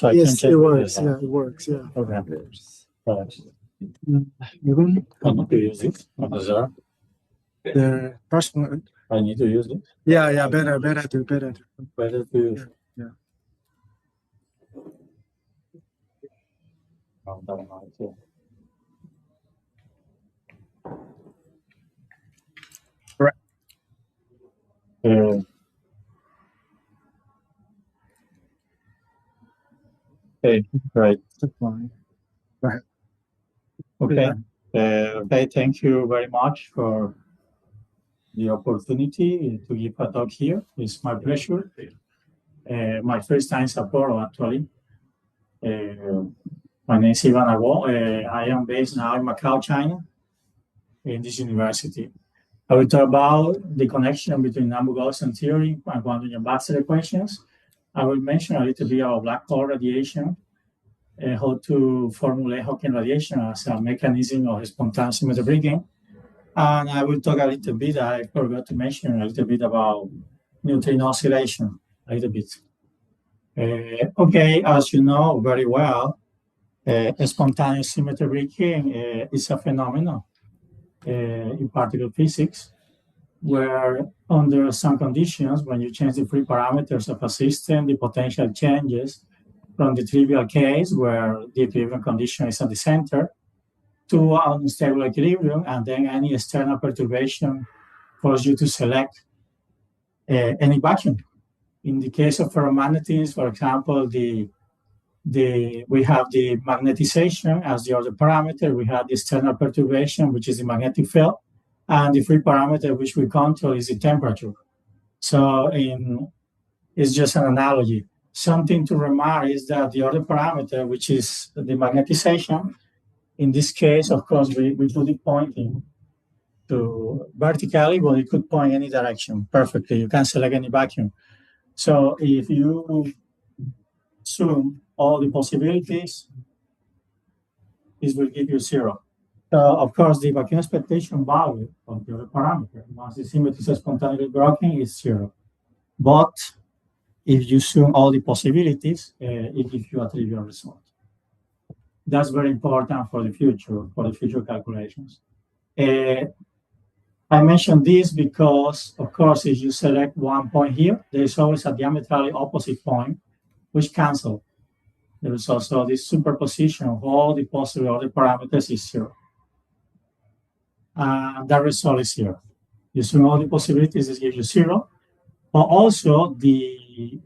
So I can check it works. Yeah, it works. Yeah. Okay. You're going I need to use it. the first one. I need to use it. Yeah, better. Better to use. Yeah. Right. Okay, right. That's fine. Go ahead. Okay. Okay, thank you very much for the opportunity to give a talk here. It's my pleasure. My first time is Arraut, actually. My name is Arraut. I am based now in Macau, China, in this university. I will talk about the connection between Nambu-Golstone theory and Quantum Yang Baxter equations. I will mention a little bit about black hole radiation, how to formulate Hawking radiation as a mechanism of spontaneous symmetry breaking. And I will talk a little bit, I forgot to mention a little bit about neutrino oscillation, a little bit. Okay, as you know very well, spontaneous symmetry breaking is a phenomenon in particle physics, where under some conditions, when you change the free parameters of a system, the potential changes from the trivial case where the equilibrium condition is at the center to an unstable equilibrium, and then any external perturbation forces you to select any vacuum. In the case of ferromagnetism, for example, we have the magnetization as the other parameter. We have the external perturbation, which is the magnetic field, and the free parameter which we control is the temperature. So it's just an analogy. Something to remark is that the other parameter, which is the magnetization, in this case, of course, we put it pointing to vertically, but it could point any direction perfectly. You can select any vacuum. So if you sum all the possibilities, this will give you 0. Of course, the vacuum expectation value of the other parameter, once the symmetry is spontaneously broken, is 0. But if you sum all the possibilities, it gives you a trivial result. That's very important for the future calculations. I mentioned this because, of course, if you select one point here, there is always a diametrically opposite point, which cancel the result. So this superposition of all the possible other parameters is 0. That result is 0. You sum all the possibilities, this gives you 0. But also the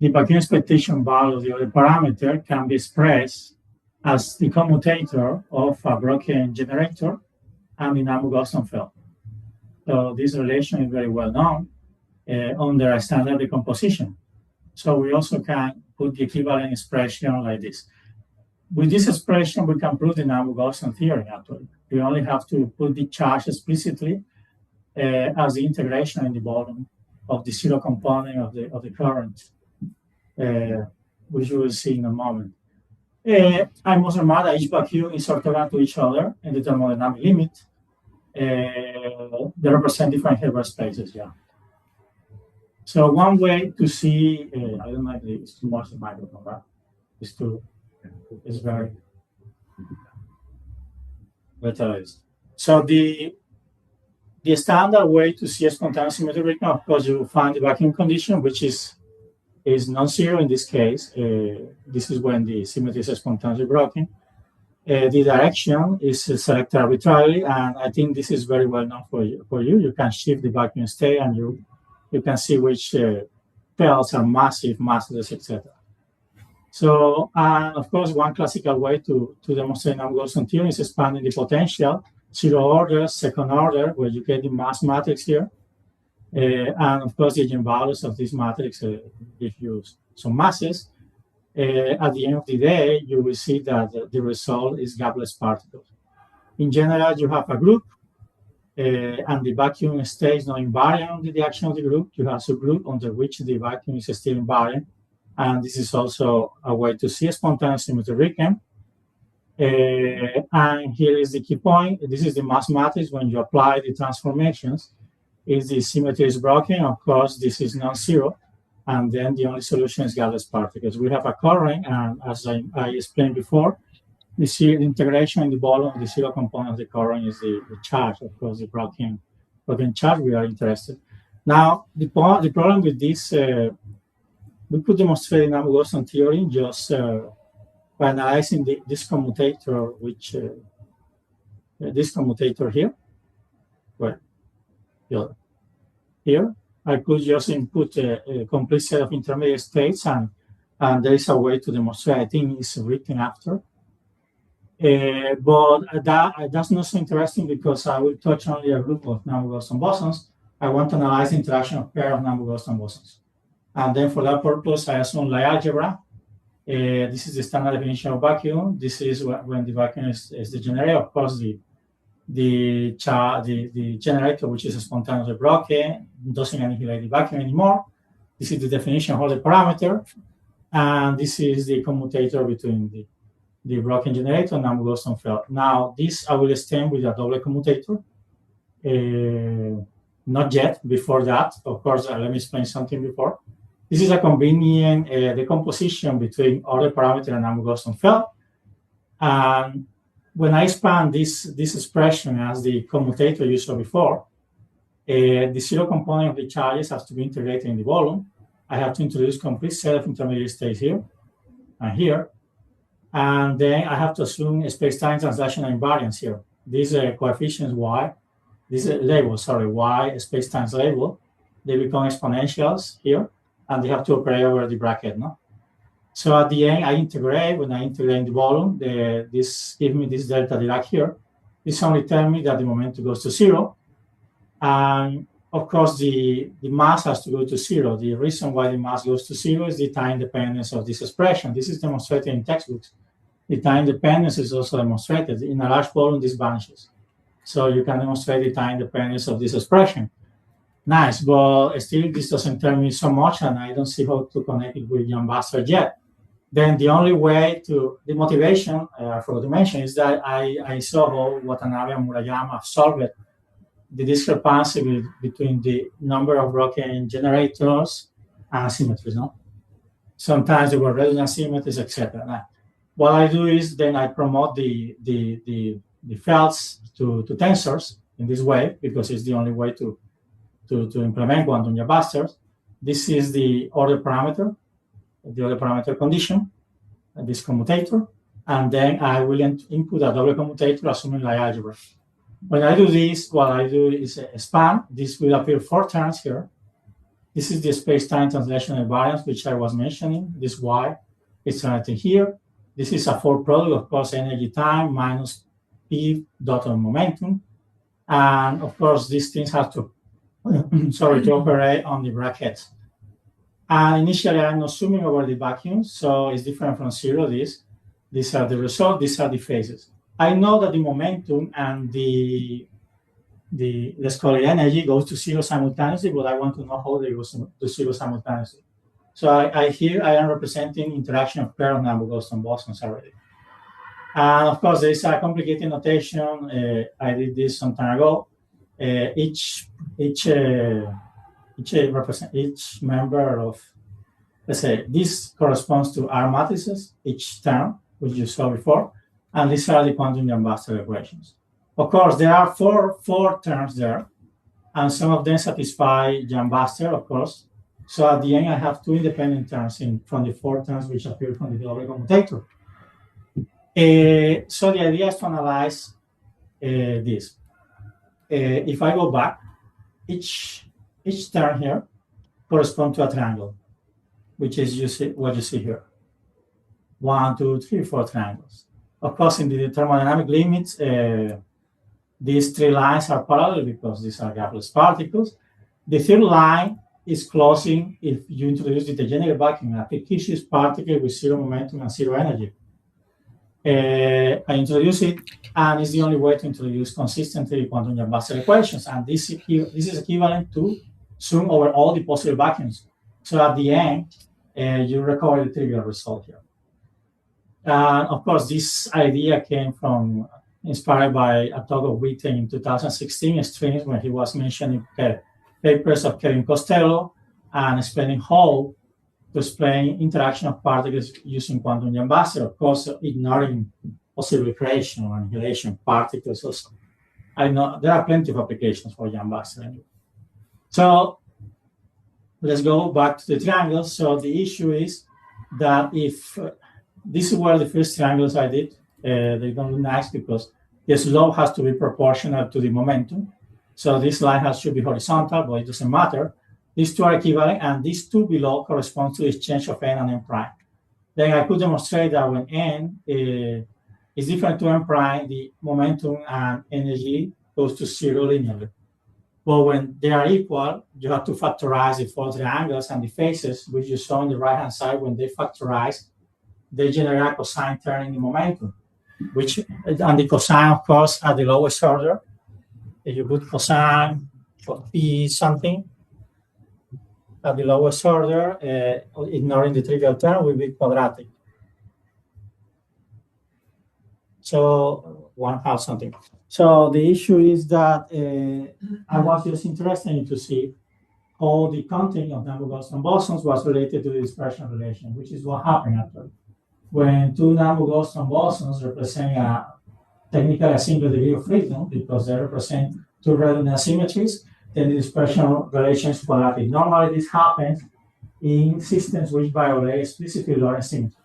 vacuum expectation value of the other parameter can be expressed as the commutator of a broken generator and the Nambu-Goldstone field. So this relation is very well known under a standard decomposition. So we also can put the equivalent expression like this. With this expression, we can prove the Nambu-Goldstone theorem, actually. We only have to put the charge explicitly as the integration in the volume of the 0 component of the current, which we will see in a moment. I must remark that each vacuum is orthogonal to each other in the thermodynamic limit. They represent different Hilbert spaces, yeah. So one way to see, I don't know if it's too much the microphone, right? It's very better. So the standard way to see a spontaneous symmetry breaking, of course, you find the vacuum condition, which is non-zero in this case. This is when the symmetry is spontaneously broken. The direction is selected arbitrarily, and I think this is very well known for you. You can shift the vacuum state, and you can see which fields are massive, massless, etc. So, of course, one classical way to demonstrate Nambu-Goldstone theorem is expanding the potential, 0 order, second order, where you get the mass matrix here. And of course, the eigenvalues of this matrix give you some masses. At the end of the day, you will see that the result is gapless particles. In general, you have a group, and the vacuum stays not invariant under the action of the group. You have a subgroup under which the vacuum is still invariant. And this is also a way to see a spontaneous symmetry breaking. And here is the key point. This is the mass matrix when you apply the transformations. If the symmetry is broken, of course, this is non-zero. and then the only solution is gaseous particles. We have a current, and as I explained before, the integration in the volume, the zero component of the current is the charge, of course, the broken charge we are interested. Now, the problem with this, we could demonstrate in Nambu-Goldstone theory just by analyzing this commutator, which this commutator here, well, here, I could just input a complete set of intermediate states, and there is a way to demonstrate. I think it's written after. But that's not so interesting because I will touch only a group of Nambu-Goldstone bosons. I want to analyze the interaction of pair of Nambu-Goldstone bosons. And then for that purpose, I assume Lie algebra. This is the standard definition of vacuum. This is when the vacuum is the generator. Of course, the generator, which is spontaneously broken, doesn't annihilate the vacuum anymore. This is the definition of the parameter. And this is the commutator between the broken generator and Nambu-Goldstone field. Now, this I will extend with a double commutator. Not yet, before that. Of course, let me explain something before. This is a convenient decomposition between other parameter and Nambu-Goldstone field. And when I expand this expression as the commutator you saw before, the zero component of the charges has to be integrated in the volume. I have to introduce complete set of intermediate states here and here. And then I have to assume a space-time translational invariance here. These coefficients y, these labels, sorry, y space-time label, they become exponentials here, and they have to operate over the bracket, no? So at the end, I integrate. When I integrate in the volume, this gives me this delta Dirac here. This only tells me that the momentum goes to zero. And of course, the mass has to go to zero. The reason why the mass goes to zero is the time dependence of this expression. This is demonstrated in textbooks. The time dependence is also demonstrated. In a large volume, this vanishes. So you can demonstrate the time dependence of this expression. Nice, but still this doesn't tell me so much, and I don't see how to connect it with Yang-Baxter yet. Then the only way the motivation for the dimension is that I saw how Watanabe and Murayama solved the discrepancy between the number of broken generators and symmetries. No? Sometimes there were redundant symmetries, etc. What I do is then I promote the fields to tensors in this way because it's the only way to implement Quantum Yang Baxter. This is the order parameter condition, this commutator, and then I will input a double commutator assuming Lie algebra. When I do this, what I do is expand. This will appear 4 terms here. This is the space-time translational invariance, which I was mentioning. This y is translated here. This is a 4 product, of course, energy time minus p dot of momentum. And of course, these things have to, to operate on the brackets. And initially, I'm assuming over the vacuum, so it's different from zero. These are the results, these are the phases. I know that the momentum and the let's call it energy goes to zero simultaneously, but I want to know how they go to zero simultaneously. So here I am representing interaction of pair of Nambu-Goldstone bosons already. And of course, there is a complicated notation. I did this some time ago. Each member of, let's say, this corresponds to R matrices, each term, which you saw before, and these are the Quantum Yang Baxter equations. Of course, there are four terms there, and some of them satisfy Yang-Baxter, of course. So at the end, I have 2 independent terms from the 4 terms which appear from the double commutator. So the idea is to analyze this. If I go back, each term here corresponds to a triangle, which is what you see here. 1, 2, 3, 4 triangles. Of course, in the thermodynamic limits, these 3 lines are parallel because these are gapless particles. The 3rd line is closing if you introduce the degenerate vacuum, a fictitious particle with 0 momentum and 0 energy. I introduce it, and it's the only way to introduce consistently Quantum Yang Baxter equations. And this is equivalent to sum over all the possible vacuums. So at the end, you recover the trivial result here. Of course, this idea came from, inspired by a talk of Witten in 2016 streams when he was mentioning papers of Kevin Costello and explaining how to explain interaction of particles using quantum Yang Baxter, of course, ignoring possible creation or annihilation particles also. I know there are plenty of applications for Yang Baxter anyway. So let's go back to the triangles. So the issue is that if these were the first triangles I did, they're going to look nice because the slope has to be proportional to the momentum. So this line has to be horizontal, but it doesn't matter. These two are equivalent, and these two below correspond to the exchange of n and n prime. Then I could demonstrate that when n is different to n prime, the momentum and energy goes to zero linearly. But when they are equal, you have to factorize the four triangles and the faces, which you saw on the right-hand side. When they factorize, they generate a cosine term in the momentum, and the cosine, of course, at the lowest order. If you put cosine for p something at the lowest order, ignoring the trivial term, will be quadratic. So 1/2 something. So the issue is that I was just interested to see how the content of Nambu-Goldstone bosons was related to the dispersion relation, which is what happened actually. When two Nambu-Goldstone bosons represent technically a single degree of freedom because they represent two redundant symmetries, then the dispersion relation is quadratic. Normally this happens in systems which violate explicitly Lorentz symmetry.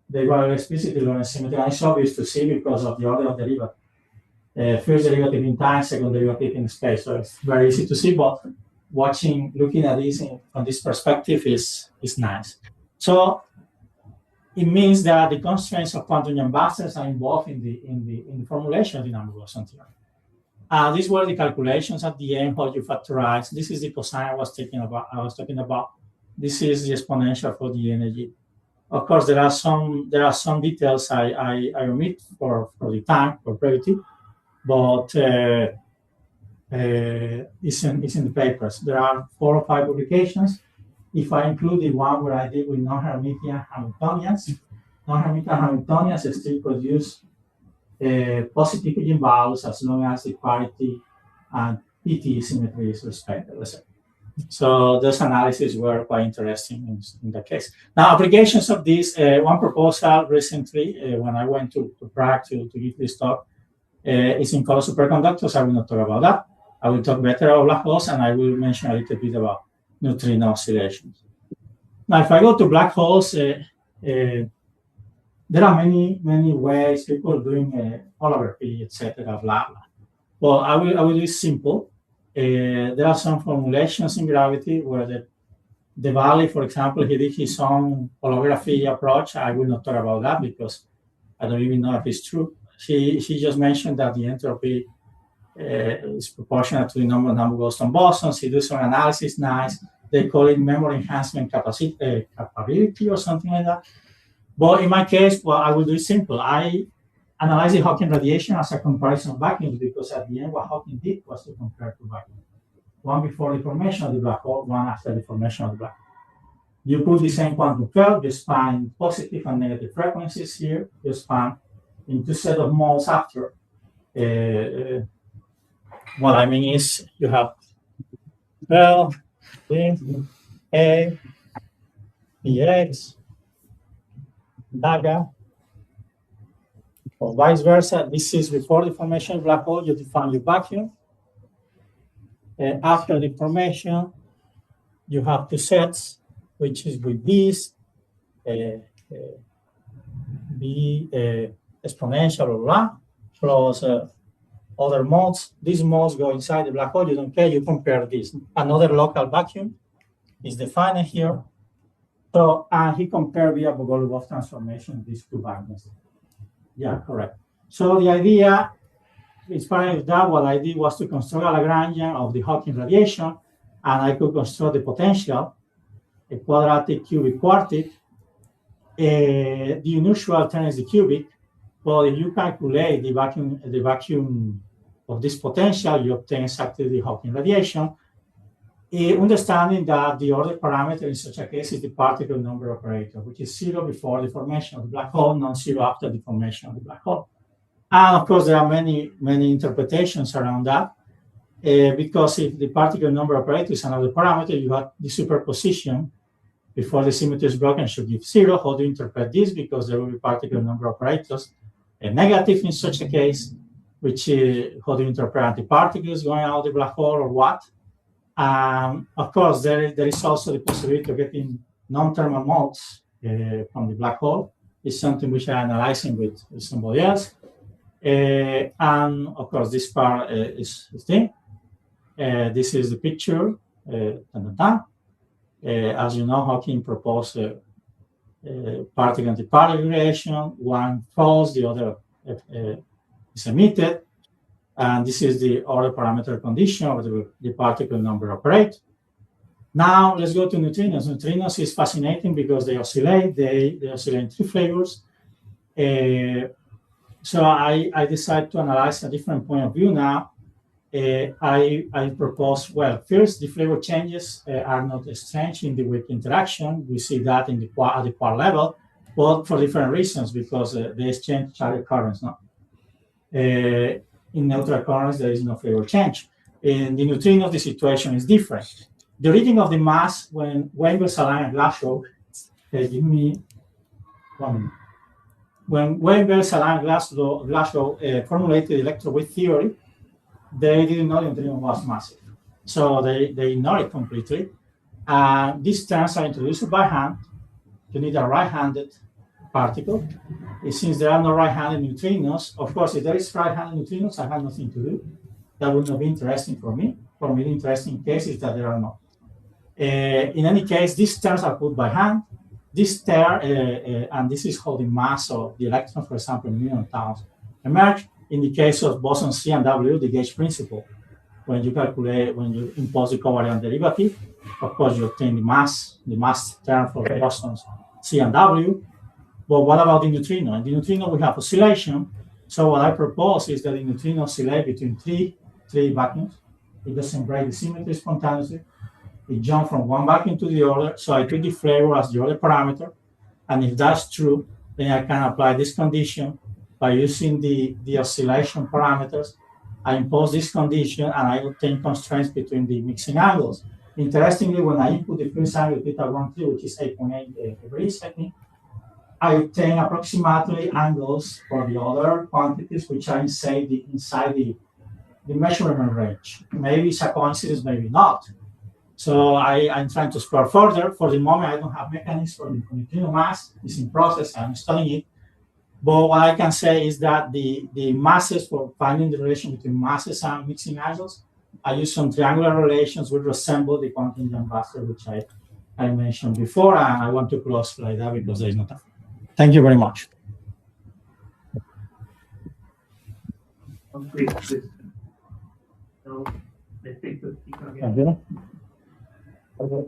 They violate explicitly Lorentz symmetry, and it's obvious to see because of the order of derivative. First derivative in time, second derivative in space. So it's very easy to see, but looking at this from this perspective is nice. So it means that the constraints of quantum Yang Baxters are involved in the formulation of the Nambu-Goldstone theorem. These were the calculations at the end, how you factorize. This is the cosine I was talking about. This is the exponential for the energy. Of course, there are some details I omit for the time, for brevity, but it's in the papers. There are 4 or 5 publications. If I include the one where I did with non-Hermitian Hamiltonians, still produce positive eigenvalues as long as the parity and PT symmetry is respected, let's say. So those analyses were quite interesting in that case. Now, applications of this, one proposal recently, when I went to Prague to give this talk, is in color superconductors. I will not talk about that. I will talk better about black holes, and I will mention a little bit about neutrino oscillations. Now, if I go to black holes, there are many ways people doing holography, etc., blah blah. Well, I will do it simple. There are some formulations in gravity where the Valley, for example, he did his own holography approach. I will not talk about that because I don't even know if it's true. He just mentioned that the entropy is proportional to the number of Nambu-Goldstone bosons. He does some analysis, nice. They call it memory enhancement capability or something like that. But in my case, well, I will do it simple. I analyze the Hawking radiation as a comparison of vacuums because at the end, what Hawking did was to compare two vacuums. One before the formation of the black hole, one after the formation of the black hole. You put the same quantum field, you span positive and negative frequencies here, you span in two sets of modes after. What I mean is you have L, B, A, BX, Daga, or vice versa. This is before the formation of black hole, you define your vacuum. After the formation, you have two sets, which is with this, B exponential or blah, plus other modes. These modes go inside the black hole. You don't care, you compare this. Another local vacuum is defined here. So he compared via Bogolubov transformation these two vacuums. Yeah, correct. So the idea, inspired that, what I did was to construct a Lagrangian of the Hawking radiation, and I could construct the potential, a quadratic cubic quartic. The unusual term is the cubic. Well, if you calculate the vacuum of this potential, you obtain exactly the Hawking radiation. Understanding that the order parameter in such a case is the particle number operator, which is 0 before the formation of the black hole, non-zero after the formation of the black hole. And of course, there are many interpretations around that, because if the particle number operator is another parameter, you have the superposition before the symmetry is broken should give 0. How do you interpret this? Because there will be particle number operators a negative in such a case, which how do you interpret antiparticles going out of the black hole or what? Of course, there is also the possibility of getting non-thermal modes from the black hole. It's something which I'm analyzing with somebody else. And of course, this part is the thing. This is the picture. As you know, Hawking proposed particle-antiparticle relation. One falls, the other is emitted. And this is the order parameter condition of the particle number operate. Now let's go to neutrinos. Neutrinos is fascinating because they oscillate. They oscillate in 3 flavors. So I decided to analyze a different point of view now. I propose, well, first, the flavor changes are not strange in the weak interaction. We see that in at the quark level, but for different reasons, because they exchange charge currents. No? In neutral currents, there is no flavor change. In the neutrinos, the situation is different. The reading of the mass when waves align at Glasgow, give me 1 minute. When waves align Glasgow formulated electrowave theory, they didn't know the neutrino was massive. So they ignored it completely. These terms are introduced by hand. You need a right-handed particle. Since there are no right-handed neutrinos, of course, if there is right-handed neutrinos, I have nothing to do. That would not be interesting for me. For me, the interesting case is that there are not. In any case, these terms are put by hand. This term, and this is how the mass of the electron, for example, in million towns, emerge. In the case of boson C and W, the gauge principle, when you impose the covariant derivative, of course, you obtain the mass term for the bosons C and W. But what about the neutrino? In the neutrino, we have oscillation. So what I propose is that the neutrino oscillate between three vacuums. It doesn't break the symmetry spontaneously. It jumps from one vacuum to the other. So I treat the flavor as the other parameter. And if that's true, then I can apply this condition by using the oscillation parameters. I impose this condition and I obtain constraints between the mixing angles. Interestingly, when I input the first angle θ13, which is 8.8 degrees technique, I obtain approximately angles for the other quantities which are inside the measurement range. Maybe it's a coincidence, maybe not. So I'm trying to explore further. For the moment, I don't have mechanisms for the neutrino mass. It's in process. I'm studying it. But what I can say is that the masses, for finding the relation between masses and mixing angles, I use some triangular relations which resemble the Quantum Yang Baxter, which I mentioned before. And I want to close like that because there is no time. Thank you very much. Great. So let's take the speaker again. Okay.